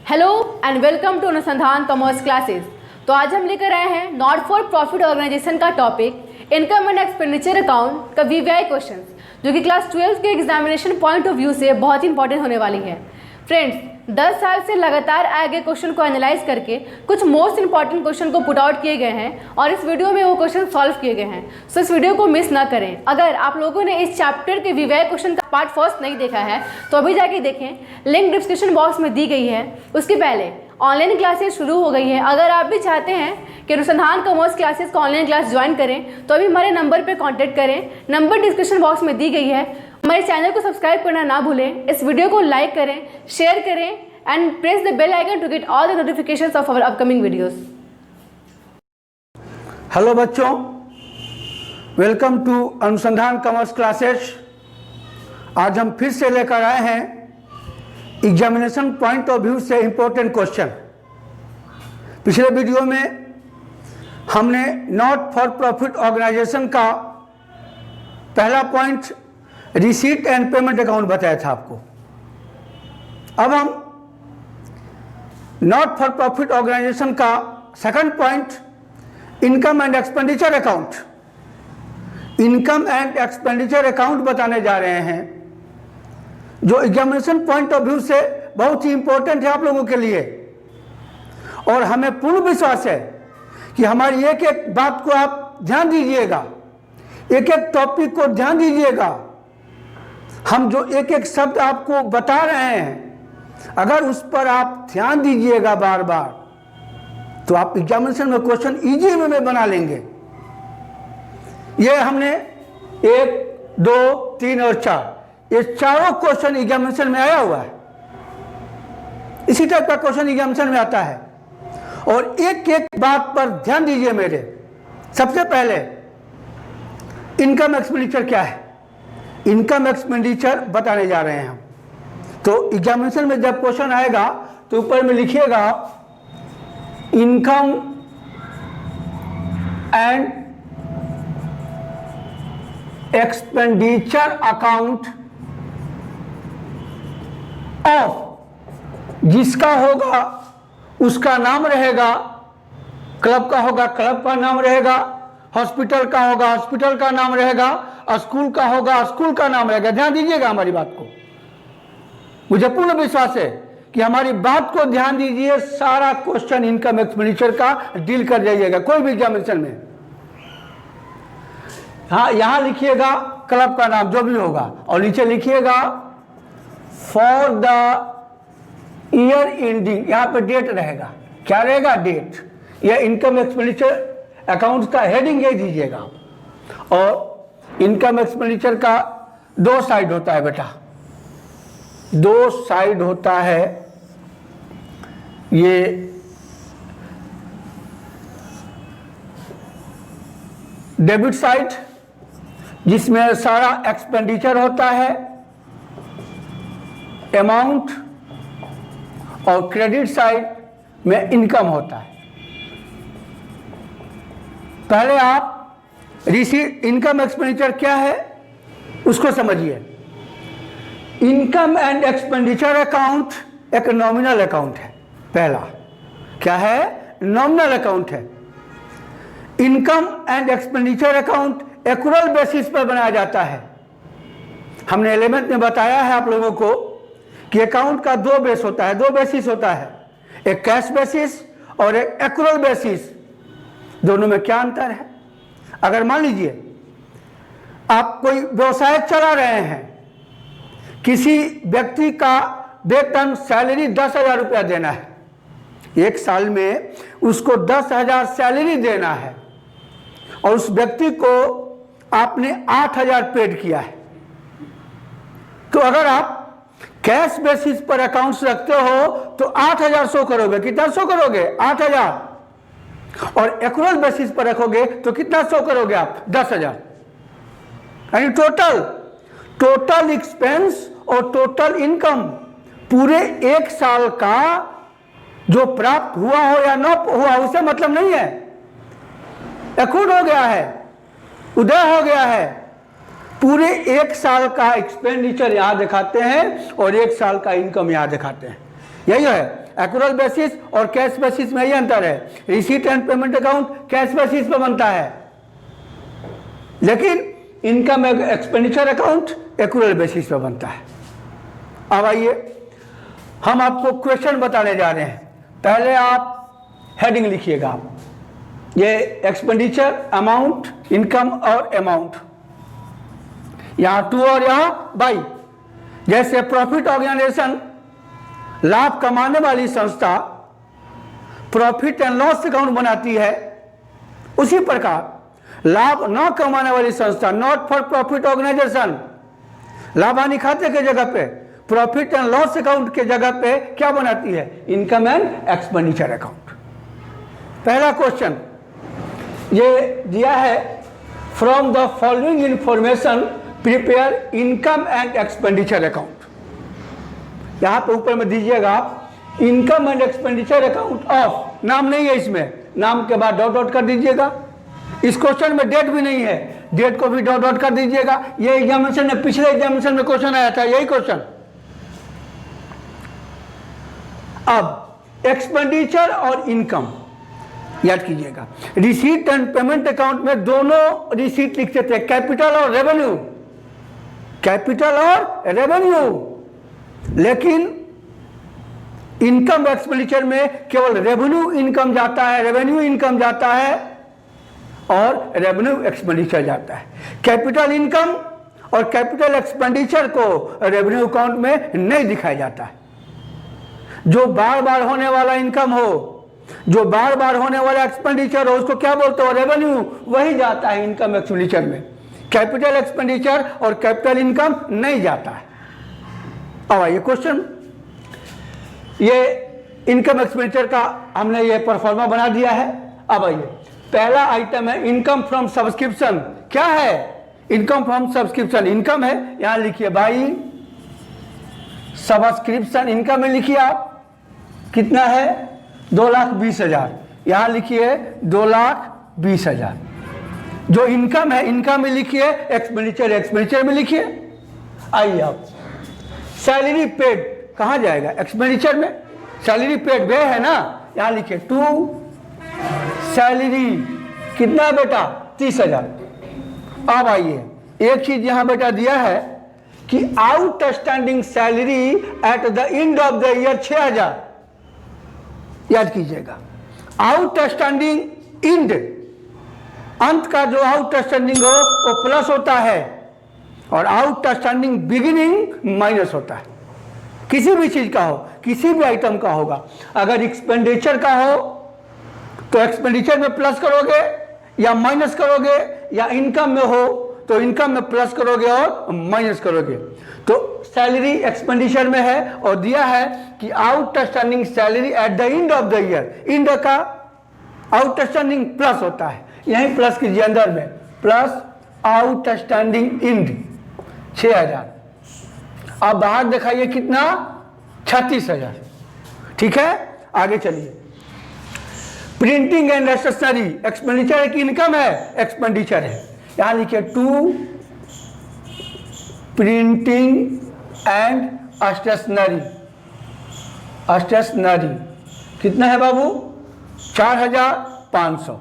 Hello and welcome to Anusandhan commerce classes. तो आज हम लेकर आए हैं नॉट फॉर प्रॉफिट ऑर्गेनाइजेशन का topic income and expenditure account का वीवीआई क्वेश्चंस, जो कि क्लास 12 के एग्जामिनेशन पॉइंट ऑफ व्यू से बहुत ही इंपॉर्टेंट होने वाली है। फ्रेंड्स, 10 साल से लगातार आए गए क्वेश्चन को एनालाइज करके कुछ मोस्ट इंपॉर्टेंट क्वेश्चन को पुट आउट किए गए हैं और इस वीडियो में वो क्वेश्चन सॉल्व किए गए हैं। सो इस वीडियो को मिस ना करें। अगर आप लोगों ने इस चैप्टर के वीवीआई क्वेश्चन का पार्ट फर्स्ट नहीं देखा है तो अभी जाके देखें, लिंक डिस्क्रिप्शन बॉक्स में दी गई है। उसके पहले ऑनलाइन क्लासेस शुरू हो गई है। अगर आप भी चाहते हैं कि अनुसंधान कॉमर्स क्लासेस का ऑनलाइन क्लास ज्वाइन करें तो अभी हमारे नंबर पर कॉन्टैक्ट करें। नंबर डिस्क्रिप्शन बॉक्स में दी गई है। हमारे चैनल को सब्सक्राइब करना ना भूलें। इस वीडियो को लाइक करें, शेयर करें and press the bell icon to get all the notifications of our upcoming videos. Hello बच्चों, welcome to Anusandhan commerce classes. आज हम फिर से लेकर आए हैं एग्जामिनेशन पॉइंट ऑफ व्यू से इंपॉर्टेंट क्वेश्चन। पिछले वीडियो में हमने नॉट फॉर प्रॉफिट ऑर्गेनाइजेशन का पहला point receipt and payment account बताया था आपको। अब हम नॉट फॉर प्रॉफिट ऑर्गेनाइजेशन का second point income and expenditure account, income and expenditure account बताने जा रहे हैं, जो एग्जामिनेशन पॉइंट ऑफ व्यू से बहुत ही इंपॉर्टेंट है आप लोगों के लिए। और हमें पूर्ण विश्वास है कि हमारी एक एक बात को आप ध्यान दीजिएगा, एक एक टॉपिक को ध्यान दीजिएगा। हम जो एक एक शब्द आपको बता रहे हैं, अगर उस पर आप ध्यान दीजिएगा बार बार, तो आप एग्जामिनेशन में क्वेश्चन इजी वे में बना लेंगे। ये हमने 1, 2, 3 और 4 ये चारों क्वेश्चन एग्जामिनेशन में आया हुआ है। इसी टाइप का क्वेश्चन एग्जामिनेशन में आता है। और एक एक बात पर ध्यान दीजिए मेरे। सबसे पहले इनकम एक्सपेंडिचर क्या है, इनकम एक्सपेंडिचर बताने जा रहे हैं हम। तो एग्जामिनेशन में जब क्वेश्चन आएगा तो ऊपर में लिखिएगा income and expenditure account of, जिसका होगा उसका नाम रहेगा, क्लब का होगा क्लब का नाम रहेगा, हॉस्पिटल का होगा हॉस्पिटल का नाम रहेगा, स्कूल का होगा स्कूल का नाम रहेगा। ध्यान दीजिएगा हमारी बात को। मुझे पूर्ण विश्वास है कि हमारी बात को ध्यान दीजिए। सारा क्वेश्चन इनकम एक्सपेंडिचर का डील कर जाइएगा कोई भी एग्जामिनेशन में। हाँ, यहां लिखिएगा क्लब का नाम जो भी होगा और नीचे लिखिएगा फॉर द ईयर एंडिंग, यहां पे डेट रहेगा। क्या रहेगा? डेट। यह इनकम एक्सपेंडिचर अकाउंट का हेडिंग ये दीजिएगा। और इनकम एक्सपेंडिचर का 2 साइड होता है बेटा, 2 साइड होता है। ये डेबिट साइड जिसमें सारा एक्सपेंडिचर होता है, अमाउंट, और क्रेडिट साइड में इनकम होता है। पहले आप रिसीट, इनकम एक्सपेंडिचर क्या है उसको समझिए। इनकम एंड एक्सपेंडिचर अकाउंट एक नॉमिनल अकाउंट है। पहला क्या है? नॉमिनल अकाउंट है। Income and expenditure account accrual basis पर बनाया जाता है। हमने 11th में बताया है आप लोगों को कि अकाउंट का 2 बेस होता है, 2 बेसिस होता है, एक कैश बेसिस और एक एक्रूअल बेसिस। दोनों में क्या अंतर है? अगर मान लीजिए आप कोई व्यवसाय चला रहे हैं, किसी व्यक्ति का वेतन सैलरी 10,000 रुपया देना है, एक साल में उसको 10,000 सैलरी देना है और उस व्यक्ति को आपने 8,000 पेड किया है। तो अगर आप कैश बेसिस पर अकाउंट्स रखते हो तो 8,000 शो करोगे। कितना शो करोगे? 8,000। और एक्रूअल बेसिस पर रखोगे तो कितना शो करोगे आप? 10,000। यानी टोटल एक्सपेंस और टोटल इनकम पूरे एक साल का जो प्राप्त हुआ हो या न हुआ उसे मतलब नहीं है। एक्रूड हो गया है, उदय हो गया है, पूरे एक साल का एक्सपेंडिचर यहां दिखाते हैं और एक साल का इनकम यहां दिखाते हैं। यही है, एक्रूअल बेसिस और कैश बेसिस में यही अंतर है। Receipt and payment account cash basis पे बनता है, लेकिन income expenditure account accrual basis पे बनता है। अब आइए हम आपको क्वेश्चन बताने जा रहे हैं। पहले आप हेडिंग लिखिएगा, ये एक्सपेंडिचर, अमाउंट, इनकम और अमाउंट, यहाँ टू और यहाँ बाई। जैसे प्रॉफिट ऑर्गेनाइजेशन लाभ कमाने वाली संस्था प्रॉफिट एंड लॉस अकाउंट बनाती है, उसी प्रकार लाभ न कमाने वाली संस्था, नॉट फॉर प्रॉफिट ऑर्गेनाइजेशन, लाभ हानि खाते के जगह पे, प्रॉफिट एंड लॉस अकाउंट के जगह पे क्या बनाती है? Income and expenditure account. पहला क्वेश्चन ये दिया है, from the following information prepare income and expenditure account. यहां पे ऊपर में दीजिएगा आप income and expenditure account of, नाम नहीं है इसमें, नाम के बाद डॉट डॉट कर दीजिएगा। इस क्वेश्चन में डेट भी नहीं है, डेट को भी डॉट डॉट कर दीजिएगा। ये एग्जामिनेशन में, पिछले एग्जामिनेशन में क्वेश्चन आया था, यही क्वेश्चन। अब एक्सपेंडिचर और इनकम याद कीजिएगा। रिसीट एंड पेमेंट अकाउंट में दोनों रिसीट लिखते थे, कैपिटल और रेवेन्यू, कैपिटल और रेवेन्यू। लेकिन इनकम एक्सपेंडिचर में केवल रेवेन्यू इनकम जाता है, रेवेन्यू इनकम जाता है और रेवेन्यू एक्सपेंडिचर जाता है। कैपिटल इनकम और कैपिटल एक्सपेंडिचर को रेवेन्यू अकाउंट में नहीं दिखाया जाता है। जो बार बार होने वाला इनकम हो, जो बार बार होने वाला एक्सपेंडिचर हो, उसको क्या बोलते हो? रेवेन्यू। वही जाता है इनकम एक्सपेंडिचर में, कैपिटल एक्सपेंडिचर और कैपिटल इनकम नहीं जाता है। अब आइए क्वेश्चन, ये इनकम एक्सपेंडिचर का हमने ये परफॉर्मा बना दिया है। अब आइए, पहला आइटम है इनकम फ्रॉम सब्सक्रिप्शन। क्या है? इनकम फ्रॉम सब्सक्रिप्शन, इनकम है, यहां लिखिए भाई सब्सक्रिप्शन इनकम में लिखिए आप, कितना है? 2,20,000। यहां लिखिए 2,20,000। जो इनकम है इनकम में लिखिए, एक्सपेंडिचर एक्सपेंडिचर में लिखिए। आइए आप, सैलरी पेड कहां जाएगा? एक्सपेंडिचर में। सैलरी पेड वे है ना, यहां लिखिए टू सैलरी, कितना है बेटा? 30,000। अब आइए, एक चीज यहां बेटा दिया है कि outstanding salary at the end of the year 6,000। याद कीजिएगा, आउटस्टैंडिंग इंड, अंत का जो आउटस्टैंडिंग हो वो प्लस होता है और आउटस्टैंडिंग बिगिनिंग माइनस होता है। किसी भी चीज का हो, किसी भी आइटम का होगा। अगर एक्सपेंडिचर का हो तो एक्सपेंडिचर में प्लस करोगे या माइनस करोगे, या इनकम में हो तो इनकम में प्लस करोगे और माइनस करोगे। तो सैलरी एक्सपेंडिचर में है और दिया है कि outstanding salary at the end of the year, end का आउटस्टैंडिंग प्लस होता है, यही प्लस कीजिए अंदर में, प्लस आउटस्टैंडिंग इंड 6,000। अब बाहर दिखाइए कितना? 36,000। ठीक है, आगे चलिए। प्रिंटिंग एंड स्टेशनरी, एक्सपेंडिचर है कि इनकम है? एक्सपेंडिचर है। यहां लिखिए to printing and stationery, stationery कितना है बाबू? 4,500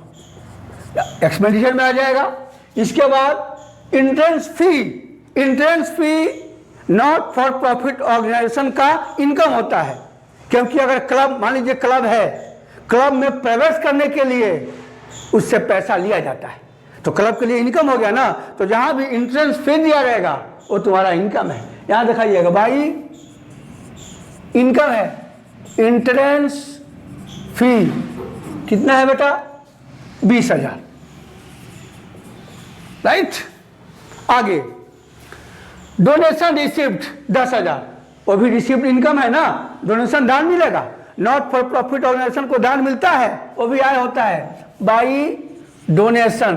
एक्सपेंडिचर में आ जाएगा। इसके बाद entrance fee, entrance fee not for profit organisation का इनकम होता है, क्योंकि अगर क्लब, मान लीजिए क्लब है, क्लब में प्रवेश करने के लिए उससे पैसा लिया जाता है, तो क्लब के लिए इनकम हो गया ना। तो जहां भी इंट्रेंस फी दिया रहेगा वो तुम्हारा इनकम है। यहां दिखाइएगा भाई इनकम है, इंट्रेंस फी कितना है बेटा? 20,000। राइट, आगे डोनेशन रिसिप्ट 10,000, वो भी रिसिप्ट इनकम है ना, डोनेशन दान मिलेगा। नॉट फॉर प्रॉफिट ऑर्गेनाइजेशन को दान मिलता है, वो भी आय होता है बाई डोनेशन।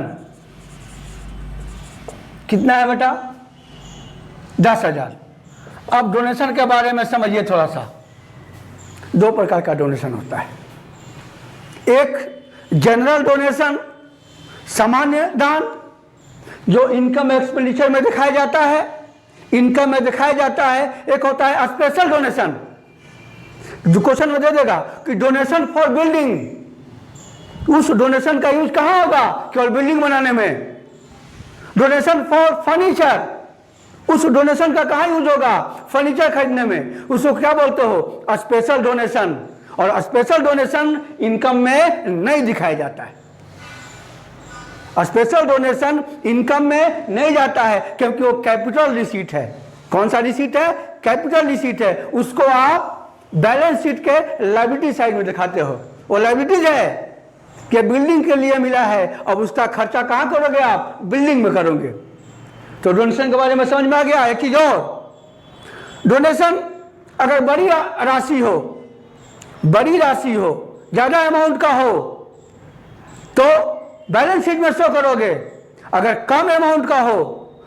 कितना है बेटा? 10,000। अब डोनेशन के बारे में समझिए थोड़ा सा। दो प्रकार का डोनेशन होता है, एक जनरल डोनेशन, सामान्य दान, जो इनकम एक्सपेंडिचर में दिखाया जाता है, इनकम में दिखाया जाता है। एक होता है स्पेशल डोनेशन, जो क्वेश्चन में दे देगा कि डोनेशन फॉर बिल्डिंग, उस डोनेशन का यूज कहाँ होगा? केवल बिल्डिंग बनाने में। डोनेशन फॉर फर्नीचर, उस डोनेशन का कहाँ यूज होगा? फर्नीचर खरीदने में। उसको क्या बोलते हो? Special donation. और स्पेशल डोनेशन इनकम में नहीं दिखाया जाता है। स्पेशल डोनेशन इनकम में नहीं जाता है क्योंकि वो कैपिटल रिसीट है। कौन सा रिसीट है? कैपिटल रिसीट है। उसको आप बैलेंस शीट के लायबिलिटी साइड में दिखाते हो। वो लायबिलिटीज है कि बिल्डिंग के लिए मिला है, अब उसका खर्चा कहाँ करोगे आप? बिल्डिंग में करोगे। तो डोनेशन के बारे में समझ में आ गया। एक चीज और, डोनेशन अगर बड़ी राशि हो, ज्यादा अमाउंट का हो तो बैलेंस शीट में शो करोगे। अगर कम अमाउंट का हो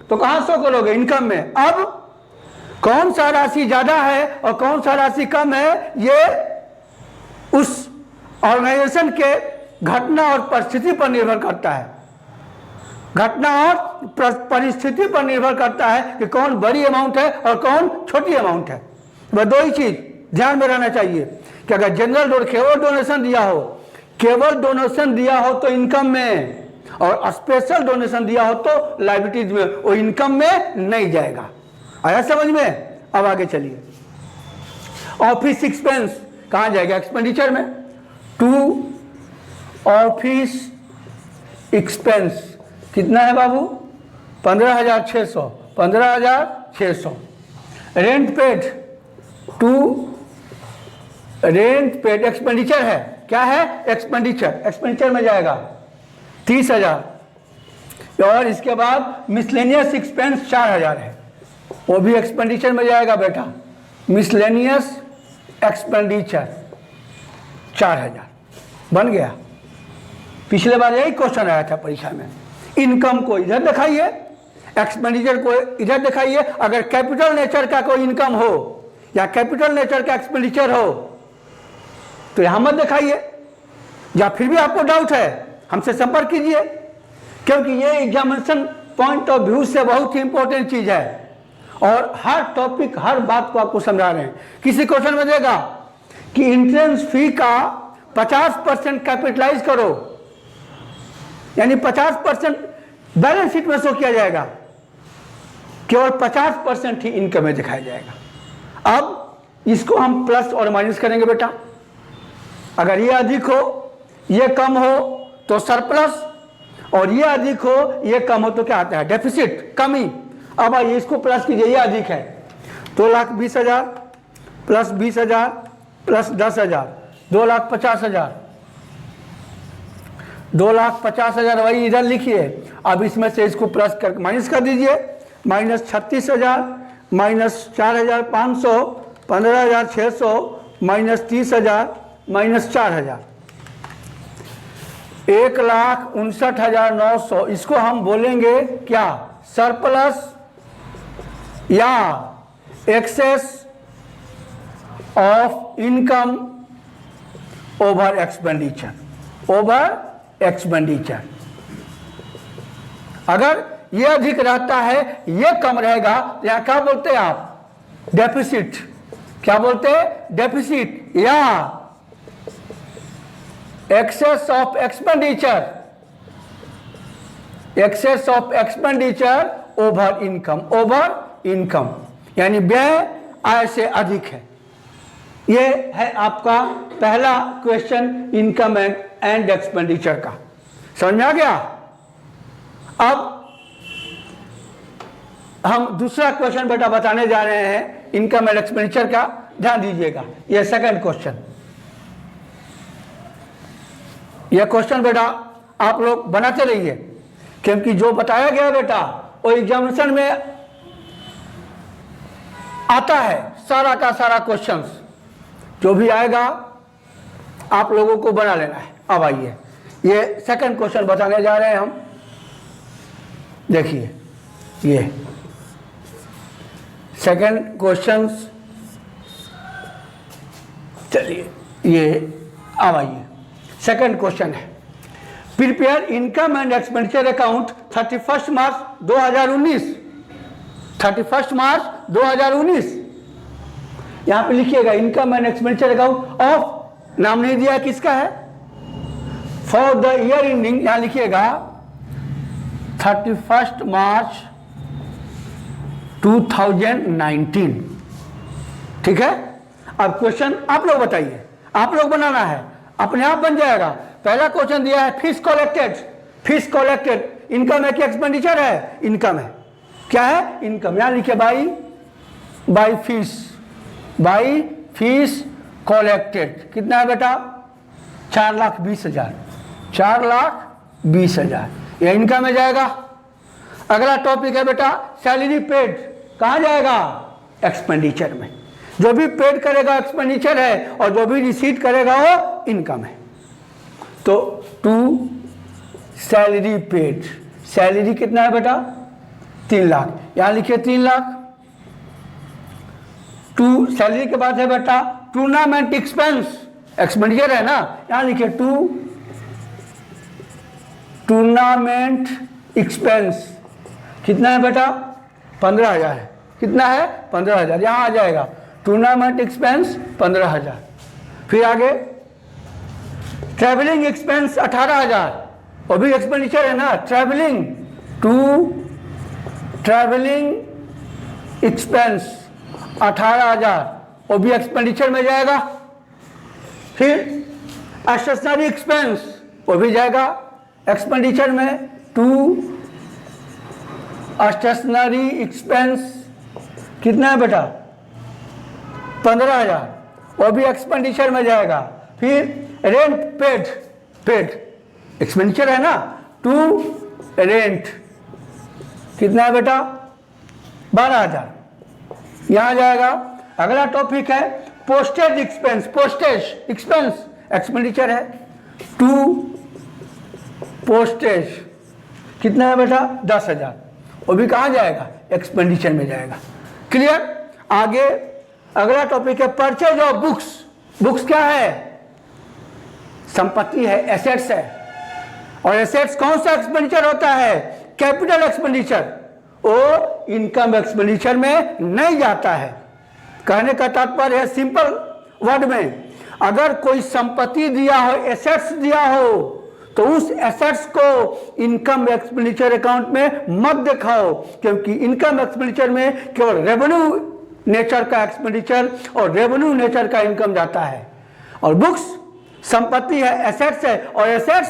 तो कहां शो करोगे? इनकम में। अब कौन सा राशि ज्यादा है और कौन सा राशि कम है, ये उस ऑर्गेनाइजेशन के घटना और परिस्थिति पर निर्भर करता है। घटना और परिस्थिति पर निर्भर करता है कि कौन बड़ी अमाउंट है और कौन छोटी अमाउंट है। वह दो ही चीज ध्यान में रहना चाहिए कि अगर जनरल केवल डोनेशन दिया हो तो इनकम में, और स्पेशल डोनेशन दिया हो तो लायबिलिटीज में, वो इनकम में नहीं जाएगा। आया समझ में? अब आगे चलिए। ऑफिस एक्सपेंस कहां जाएगा? एक्सपेंडिचर में। टू ऑफिस एक्सपेंस कितना है बाबू? 15,600। 15,600। Rent paid, to rent paid expenditure है। क्या है? एक्सपेंडिचर। एक्सपेंडिचर में जाएगा 30,000। और इसके बाद मिसलेनियस एक्सपेंस 4,000 है, वो भी एक्सपेंडिचर में जाएगा बेटा। मिसलेनियस एक्सपेंडिचर 4,000 बन गया। पिछले बार यही क्वेश्चन आया था परीक्षा में। इनकम को इधर दिखाइए, एक्सपेंडिचर को इधर दिखाइए। अगर कैपिटल नेचर का कोई इनकम हो या कैपिटल नेचर का एक्सपेंडिचर हो तो यहां मत दिखाइए। या फिर भी आपको डाउट है, हमसे संपर्क कीजिए, क्योंकि ये एग्जामिनेशन पॉइंट ऑफ व्यू से बहुत ही इंपॉर्टेंट चीज है और हर टॉपिक, हर बात को आपको समझा रहे हैं। किसी क्वेश्चन में देगा कि एंट्रेंस फी का 50% कैपिटलाइज करो, यानी 50% बैलेंस शीट में शो किया जाएगा, केवल 50% ही इनकम में दिखाया जाएगा। अब इसको हम प्लस और माइनस करेंगे बेटा। अगर ये अधिक हो, ये कम हो तो सरप्लस, और ये अधिक हो, ये कम हो तो क्या आता है? डेफिसिट, कमी। अब आइए इसको प्लस कीजिए। ये अधिक है 2,20,000 प्लस 20,000 प्लस 10,000, 2,50,000। 2,50,000 वही इधर लिखिए। अब इसमें से इसको प्लस कर माइनस कर दीजिए। Minus 36,000 minus 4,500 15,600 minus 30,000 minus 4,000 1,59,900। इसको हम बोलेंगे क्या? सरप्लस या excess of income over expenditure. Over expenditure. अगर ये अधिक रहता है, ये कम रहेगा, यहां क्या बोलते हैं आप? डेफिसिट। क्या बोलते हैं? डेफिसिट या excess of expenditure. Excess of expenditure over income. Over income यानी व्यय आय से अधिक है। ये है आपका पहला क्वेश्चन इनकम एंड एक्सपेंडिचर का। समझ में आ गया? अब हम दूसरा क्वेश्चन बेटा बताने जा रहे हैं इनकम एंड एक्सपेंडिचर का। ध्यान दीजिएगा, यह सेकंड क्वेश्चन। यह क्वेश्चन बेटा आप लोग बनाते रहिए, क्योंकि जो बताया गया बेटा वो एग्जामिनेशन में आता है। सारा का सारा क्वेश्चंस जो भी आएगा आप लोगों को बना लेना है। अब आइए, ये सेकंड क्वेश्चन बताने जा रहे हैं हम। देखिए, ये सेकंड क्वेश्चंस। चलिए, ये अब आइए, सेकंड क्वेश्चन है। Prepare income and expenditure account 31 मार्च 2019। 31 मार्च 2019 यहां पे लिखिएगा income and expenditure account of, नाम नहीं दिया किसका है, फॉर द ईयर एंडिंग, यहां लिखिएगा 31 मार्च 2019। ठीक है। अब क्वेश्चन आप लोग बताइए, आप लोग बनाना है, अपने आप बन जाएगा। पहला क्वेश्चन दिया है fees collected, fees collected income है कि एक्सपेंडिचर है, इनकम है। क्या है, इनकम। यहां लिखिए by fees, by fees collected कितना है बेटा, 4,20,000, 4,20,000, यह इनकम में जाएगा। अगला टॉपिक है बेटा सैलरी पेड, कहां जाएगा, एक्सपेंडिचर में। जो भी पेड करेगा एक्सपेंडिचर है और जो भी रिसीट करेगा वो इनकम है। तो टू सैलरी पेड, सैलरी कितना है बेटा, 3 लाख, यहां लिखिए 3 लाख। टू सैलरी के बाद है बेटा टूर्नामेंट एक्सपेंस, एक्सपेंडिचर है ना, यहां लिखिए टूर्नामेंट एक्सपेंस कितना है बेटा, 15,000 है। कितना है, 15,000, यहां आ जाएगा टूर्नामेंट एक्सपेंस 15,000। फिर आगे ट्रैवलिंग एक्सपेंस 18,000, वो भी एक्सपेंडिचर है ना, ट्रैवलिंग एक्सपेंस 18,000, वो भी एक्सपेंडिचर में जाएगा। फिर स्टेशनरी एक्सपेंस, वो भी जाएगा एक्सपेंडिचर में। स्टेशनरी एक्सपेंस कितना है बेटा, 15,000, वो भी एक्सपेंडिचर में जाएगा। फिर रेंट पेड एक्सपेंडिचर है ना, रेंट कितना है बेटा, 12,000, यहां जाएगा। अगला टॉपिक है postage expense, postage expense expenditure है। पोस्टेज कितना है बेटा, 10,000, वो भी कहां जाएगा, एक्सपेंडिचर में जाएगा। क्लियर। आगे अगला टॉपिक है परचेज ऑफ बुक्स, बुक्स क्या है, संपत्ति है, एसेट्स है। और एसेट्स कौन सा एक्सपेंडिचर होता है, कैपिटल एक्सपेंडिचर, वो इनकम एक्सपेंडिचर में नहीं जाता है। कहने का तात्पर्य है सिंपल वर्ड में, अगर कोई संपत्ति दिया हो, एसेट्स दिया हो, तो उस एसेट्स को इनकम एक्सपेंडिचर अकाउंट में मत दिखाओ, क्योंकि इनकम एक्सपेंडिचर में केवल रेवेन्यू नेचर का एक्सपेंडिचर और रेवेन्यू नेचर का इनकम जाता है। और बुक्स संपत्ति है, एसेट्स है, और एसेट्स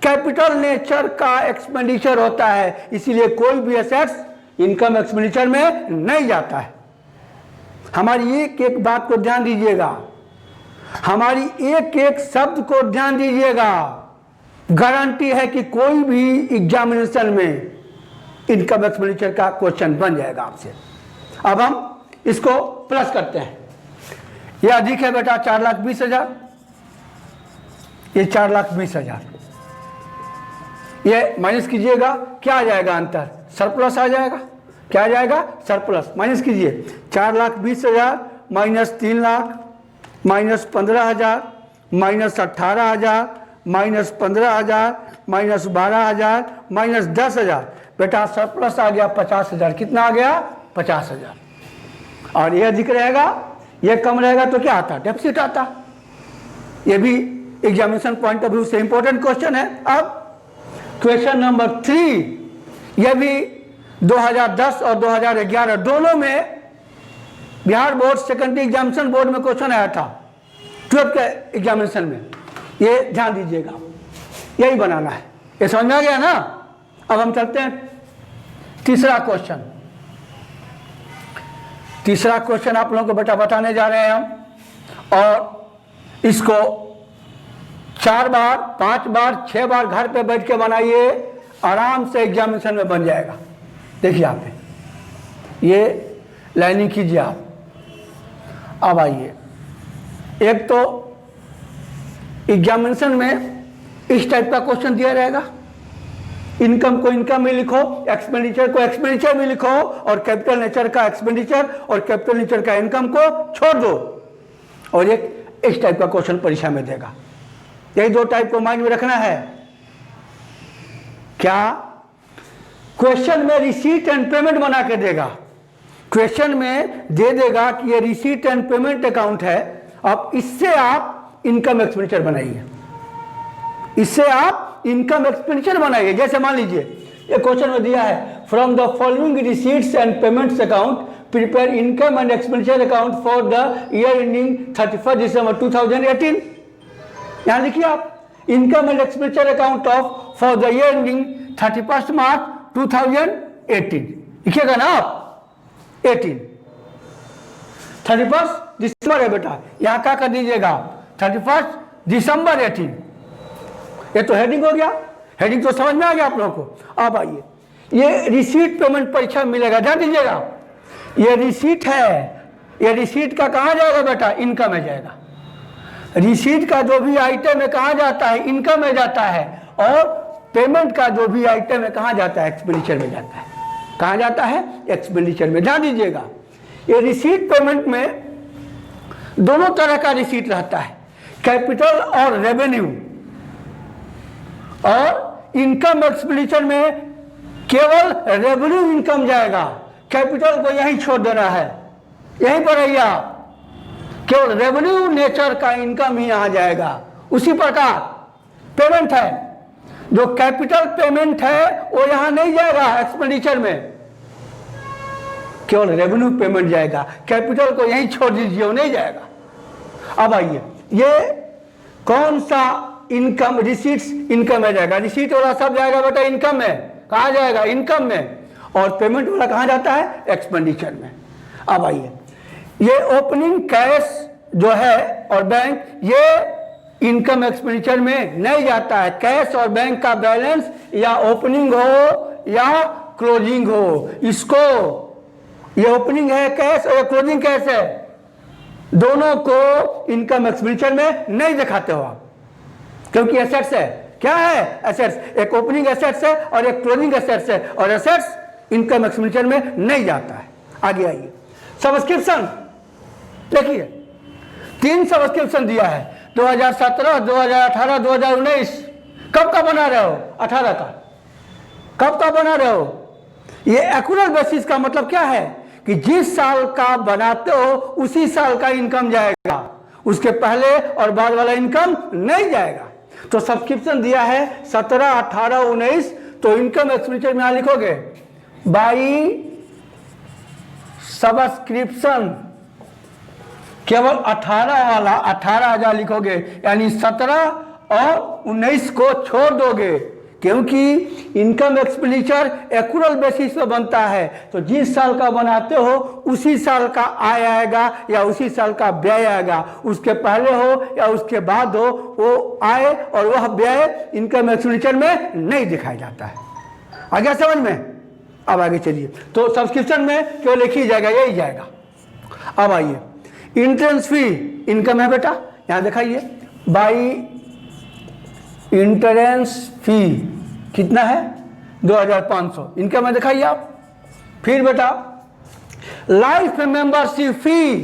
कैपिटल नेचर का एक्सपेंडिचर होता है, इसीलिए कोई भी एसेट्स इनकम एक्सपेंडिचर में नहीं जाता है। हमारी एक एक बात को ध्यान दीजिएगा, हमारी एक एक शब्द को ध्यान दीजिएगा। गारंटी है कि कोई भी एग्जामिनेशन में इनकम एक्सपेंडिचर का क्वेश्चन बन जाएगा आपसे। अब हम इसको प्लस करते हैं। यह अधिक है बेटा 4,20,000, ये 4,20,000, ये माइनस कीजिएगा, क्या आ जाएगा अंतर, सरप्लस आ जाएगा। क्या आ जाएगा, सरप्लस। माइनस कीजिए, 4,20,000 minus 3 lakh minus 15,000 minus 18,000 minus 15,000 minus 12,000 minus 10,000, बेटा सरप्लस आ गया 50,000। कितना आ गया, 50,000। और ये अधिक रहेगा, ये कम रहेगा तो क्या आता, डेफिसिट आता। ये भी एग्जामिनेशन पॉइंट ऑफ व्यू से इंपॉर्टेंट क्वेश्चन है। अब क्वेश्चन नंबर 3, यह भी 2010 और 2011 दोनों में Bihar board secondary examination board में क्वेश्चन आया था, 12th के एग्जामिनेशन में। ये ध्यान दीजिएगा, यही बनाना है। ये समझ में आ गया ना। अब हम चलते हैं तीसरा क्वेश्चन। तीसरा क्वेश्चन आप लोगों को बेटा बताने जा रहे हैं हम, और इसको 4 बार 5 बार 6 बार घर पे बैठ के बनाइए, आराम से एग्जामिनेशन में बन जाएगा। देखिए यहाँ पे ये लाइनिंग कीजिए आप। अब आइए, एक तो एग्जामिनेशन में इस टाइप का क्वेश्चन दिया रहेगा, इनकम को इनकम में लिखो, एक्सपेंडिचर को एक्सपेंडिचर में लिखो, और कैपिटल नेचर का एक्सपेंडिचर और कैपिटल नेचर का इनकम को छोड़ दो, और एक इस टाइप का क्वेश्चन परीक्षा में देगा। यही 2 टाइप को माइंड में रखना है। क्या क्वेश्चन में रिसीट एंड पेमेंट बना के देगा, क्वेश्चन में दे देगा कि ये रिसीट एंड पेमेंट अकाउंट है, अब इससे आप इनकम एक्सपेंडिचर बनाइए, इससे आप इनकम एक्सपेंडिचर बनाइए। जैसे मान लीजिए ये क्वेश्चन में दिया है, from the following receipts and payments account prepare income and expenditure account for the year ending 31 दिसंबर 2018। यहां लिखिए आप income and expenditure account of for the year ending 31 मार्च 2018 लिखिएगा ना आप, 18 31 दिसंबर है बेटा, यहां क्या कर दीजिएगा 31 दिसंबर 18। ये तो हेडिंग हो गया, हेडिंग तो समझ में आ गया आप लोगों को। अब आइए, ये रिसीट पेमेंट परीक्षा मिलेगा, ध्यान दीजिएगा, ये रिसीट है, ये रिसीट का कहां जाएगा बेटा, इनकम में जाएगा। रिसीट का जो भी आइटम है कहां जाता है, इनकम में जाता है, और पेमेंट का जो भी आइटम है कहां जाता है, एक्सपेंडिचर में जाता है। कहां जाता है, एक्सपेंडिचर में। ध्यान दीजिएगा, ये रिसीट पेमेंट में दोनों तरह का रिसीट रहता है, कैपिटल और रेवेन्यू। और इनकम एक्सपेंडिचर में केवल रेवेन्यू इनकम जाएगा, कैपिटल को यहीं छोड़ देना है, यहीं पर रहिए आप, केवल रेवेन्यू नेचर का इनकम ही यहां जाएगा। उसी प्रकार पेमेंट है, जो कैपिटल पेमेंट है वो यहां नहीं जाएगा एक्सपेंडिचर में, केवल रेवेन्यू पेमेंट जाएगा, कैपिटल को यहीं छोड़ दीजिए, वो नहीं जाएगा। अब आइए, ये कौन सा इनकम, रिसीट्स इनकम में जाएगा, रिसीट वाला सब जाएगा बेटा इनकम में। कहां जाएगा, इनकम में, और पेमेंट वाला कहां जाता है, एक्सपेंडिचर में। अब आइए, ये ओपनिंग कैश जो है और बैंक, ये इनकम एक्सपेंडिचर में नहीं जाता है। कैश और बैंक का बैलेंस या ओपनिंग हो या क्लोजिंग हो, इसको, ये ओपनिंग है कैश और क्लोजिंग कैश है, दोनों को इनकम एक्सपेंडिचर में नहीं दिखाते हो आप, क्योंकि एसेट्स है। क्या है, एसेट्स, एक ओपनिंग एसेट्स है और एक क्लोजिंग एसेट्स है, और एसेट्स इनकम एक्सपेंडिचर में नहीं जाता है। आगे आइए, सब्सक्रिप्शन देखिए, 3 सब्सक्रिप्शन दिया है, 2017, 2018, 2019। कब का बना रहे हो, 18 का, कब का बना रहे हो। ये एक्यूरेट बेसिस का मतलब क्या है कि जिस साल का बनाते हो उसी साल का इनकम जाएगा, उसके पहले और बाद वाला इनकम नहीं जाएगा। तो सब्सक्रिप्शन दिया है 17, 18, 19, तो इनकम एक्सपेंडिचर में यहां लिखोगे बाई सब्सक्रिप्शन, केवल 18 वाला 18,000 लिखोगे, यानी 17 और 19 को छोड़ दोगे, क्योंकि इनकम एक्सपेंडिचर एक्यूरेट बेसिस पे बनता है। तो जिस साल का बनाते हो उसी साल का आय आएगा या उसी साल का व्यय आएगा, उसके पहले हो या उसके बाद हो, वो आय और वह व्यय इनकम एक्सपेंडिचर में नहीं दिखाया जाता है। आ गया समझ में। अब आगे चलिए, तो सब्सक्रिप्शन में केवल एक ही जाएगा, यही जाएगा। अब आइए, इंट्रेंस फी इनकम है बेटा, यहां दिखाइए, बाई इंट्रेंस फी कितना है, 2500 इनकम है, दिखाइए आप। फिर बेटा life membership fee,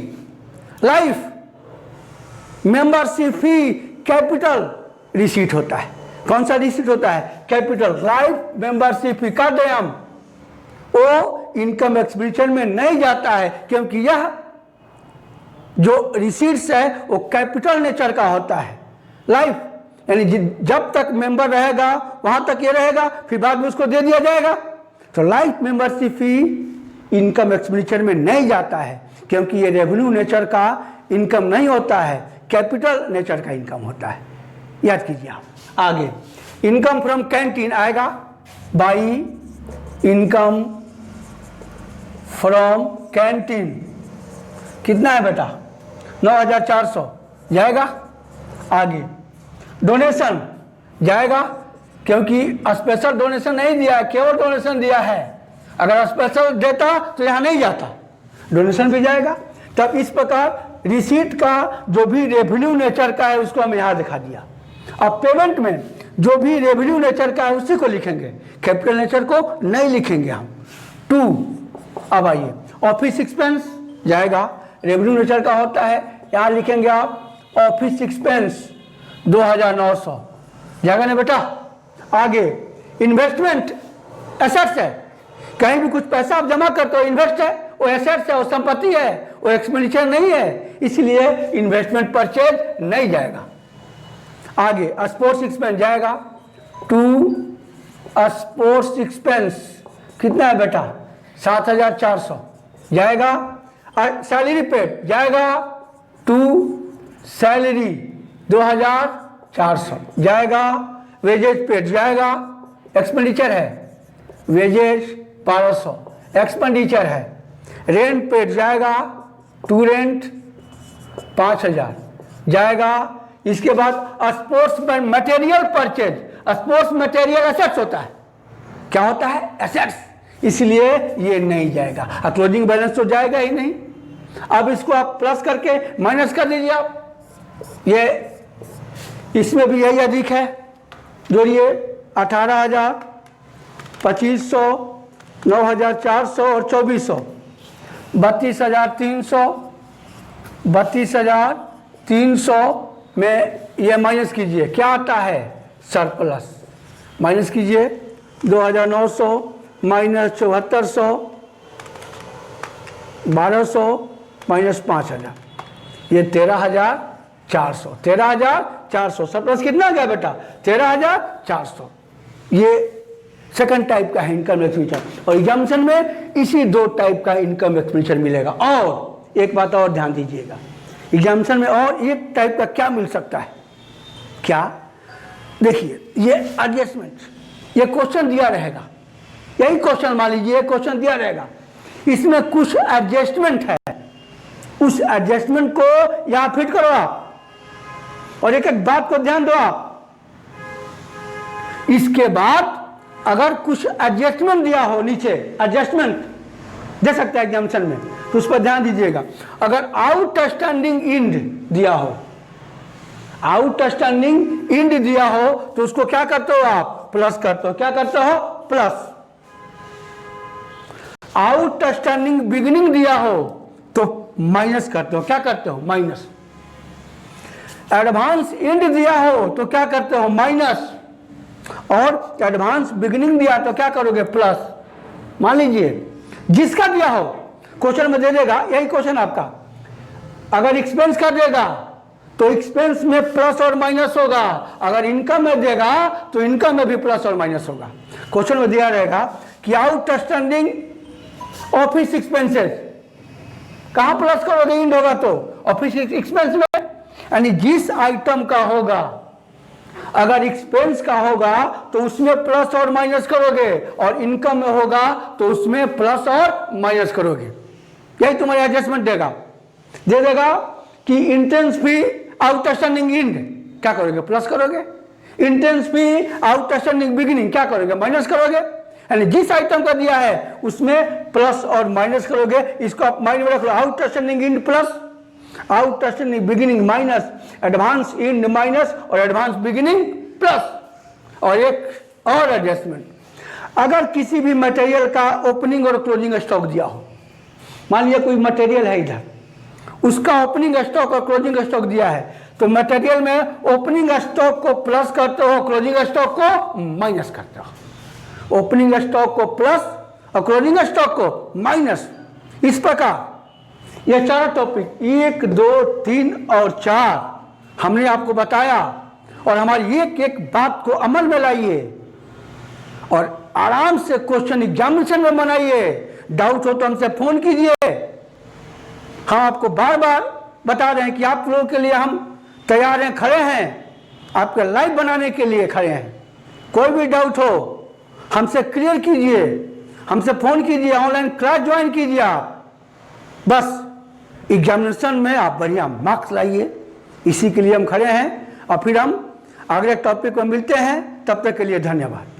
life membership fee capital receipt होता है। कौन सा रिसीट होता है, कैपिटल। लाइफ मेंबरशिप फी कर दें हम, वो इनकम एक्सपेंडिचर में नहीं जाता है, क्योंकि यह जो रिसीट्स है वो कैपिटल नेचर का होता है। लाइफ यानी जब तक मेंबर रहेगा वहां तक ये रहेगा, फिर बाद में उसको दे दिया जाएगा। तो life membership fee income expenditure में नहीं जाता है, क्योंकि ये रेवेन्यू नेचर का इनकम नहीं होता है, कैपिटल नेचर का इनकम होता है। याद कीजिए आप। आगे इनकम फ्रॉम कैंटीन आएगा बाई इनकम फ्रॉम कैंटीन, कितना है बेटा, 9,400 जाएगा। आगे डोनेशन जाएगा, क्योंकि स्पेशल डोनेशन नहीं दिया है, केवल डोनेशन दिया है। अगर स्पेशल देता तो यहाँ नहीं जाता, डोनेशन भी जाएगा। तब इस प्रकार रिसीट का जो भी रेवेन्यू नेचर का है उसको हम यहाँ दिखा दिया। अब पेमेंट में जो भी रेवेन्यू नेचर का है उसी को लिखेंगे, कैपिटल नेचर को नहीं लिखेंगे हम। 2 अब आइए, ऑफिस एक्सपेंस जाएगा, रेवेन्यू नेचर का होता है, यहाँ लिखेंगे आप ऑफिस एक्सपेंस 2,900 जाएगा ना बेटा। आगे इन्वेस्टमेंट एसेट्स है, कहीं भी कुछ पैसा आप जमा करते हो, इन्वेस्ट है, वो एसेट्स है, वो संपत्ति है, वो एक्सपेंडिचर नहीं है, इसलिए इन्वेस्टमेंट परचेज नहीं जाएगा। आगे स्पोर्ट्स एक्सपेंस जाएगा टू स्पोर्ट्स एक्सपेंस कितना है बेटा 7,400 जाएगा। सैलरी पेड जाएगा टू सैलरी 2,400 जाएगा। वेजेज पेड जाएगा, एक्सपेंडिचर है, वेजेज 1200 एक्सपेंडिचर है। रेंट पेड जाएगा टू रेंट 5,000 जाएगा। इसके बाद sports material purchase, sports material assets होता है, क्या होता है एसेट्स, इसलिए ये नहीं जाएगा। क्लोजिंग बैलेंस तो जाएगा ही नहीं। अब इसको आप प्लस करके माइनस कर दीजिए आप, ये इसमें भी यही अधिक है, जोड़िए 18,000, 2,500, 9,400 और 2,400, 32,300, 32,300 में ये माइनस कीजिए, क्या आता है सरप्लस, माइनस कीजिए 2,900 माइनस 7,400, 1,200 माइनस 5,000, ये 13,400, 13,400 सरप्लस कितना आ गया बेटा 13,400। ये सेकंड टाइप का है इनकम एक्सपेंडिचर, और एग्जामिनेशन में इसी दो टाइप का इनकम एक्सपेंडिचर मिलेगा। और एक बात और ध्यान दीजिएगा, एग्जामिनेशन में और एक टाइप का क्या मिल सकता है, क्या देखिए ये एडजस्टमेंट, ये क्वेश्चन दिया रहेगा, यही क्वेश्चन मान लीजिए क्वेश्चन दिया रहेगा, इसमें कुछ एडजस्टमेंट है, उस एडजस्टमेंट को यहां फिट करो आप, और एक एक बात को ध्यान दो आप। इसके बाद अगर कुछ एडजस्टमेंट दिया हो, नीचे एडजस्टमेंट दे सकता है एग्जामिनेशन में, तो उस पर ध्यान दीजिएगा। अगर आउटस्टैंडिंग इंड दिया हो, आउटस्टैंडिंग इंड दिया हो तो उसको क्या करते हो आप प्लस करते हो, क्या करते हो प्लस। आउटस्टैंडिंग बिगिनिंग दिया हो तो माइनस करते हो, क्या करते हो माइनस। एडवांस एंड दिया हो तो क्या करते हो माइनस, और एडवांस बिगिनिंग दिया तो क्या करोगे प्लस। मान लीजिए जिसका दिया हो क्वेश्चन में दे देगा, यही क्वेश्चन आपका, अगर एक्सपेंस कर देगा तो एक्सपेंस में प्लस और माइनस होगा, अगर इनकम में देगा तो इनकम में भी प्लस और माइनस होगा। क्वेश्चन में दिया रहेगा कि आउटस्टैंडिंग ऑफिस एक्सपेंसेस, कहां प्लस करोगे इंड होगा तो ऑफिस एक्सपेंस में, यानी जिस आइटम का होगा अगर एक्सपेंस का होगा तो उसमें प्लस और माइनस करोगे, और इनकम में होगा तो उसमें प्लस और माइनस करोगे। यही तुम्हारे एडजस्टमेंट देगा, दे देगा कि इंटेंस फी आउटस्टैंडिंग इंड, क्या करोगे प्लस करोगे, इंटेंस फी आउटस्टैंडिंग बिगिनिंग क्या करोगे माइनस करोगे, यानी जिस आइटम का दिया है उसमें प्लस और माइनस करोगे। इसको आप माइंड में रख लो, outstanding end plus, outstanding beginning minus, advance end minus और एडवांस बिगिनिंग प्लस। और एक और एडजस्टमेंट, अगर किसी भी मटेरियल का ओपनिंग और क्लोजिंग स्टॉक दिया हो, मान लिया कोई मटेरियल है इधर, उसका ओपनिंग स्टॉक और क्लोजिंग स्टॉक दिया है, तो मटेरियल में ओपनिंग स्टॉक को प्लस करते हो, क्लोजिंग स्टॉक को माइनस करते हो, ओपनिंग स्टॉक को प्लस और क्लोजिंग स्टॉक को माइनस। इस प्रकार ये चार टॉपिक 1, 2, 3 और 4 हमने आपको बताया, और हमारी एक एक बात को अमल में लाइए और आराम से क्वेश्चन एग्जामिनेशन में बनाइए। डाउट हो तो हमसे फोन कीजिए, हम आपको बार बार बता रहे हैं कि आप लोगों के लिए हम तैयार हैं, खड़े हैं, आपके लाइव बनाने के लिए खड़े हैं। कोई भी डाउट हो हमसे क्लियर कीजिए, हमसे फोन कीजिए, ऑनलाइन क्लास ज्वाइन कीजिए। आप बस एग्जामिनेशन में आप बढ़िया मार्क्स लाइए, इसी के लिए हम खड़े हैं। और फिर हम अगले टॉपिक में मिलते हैं, तब तक के लिए धन्यवाद।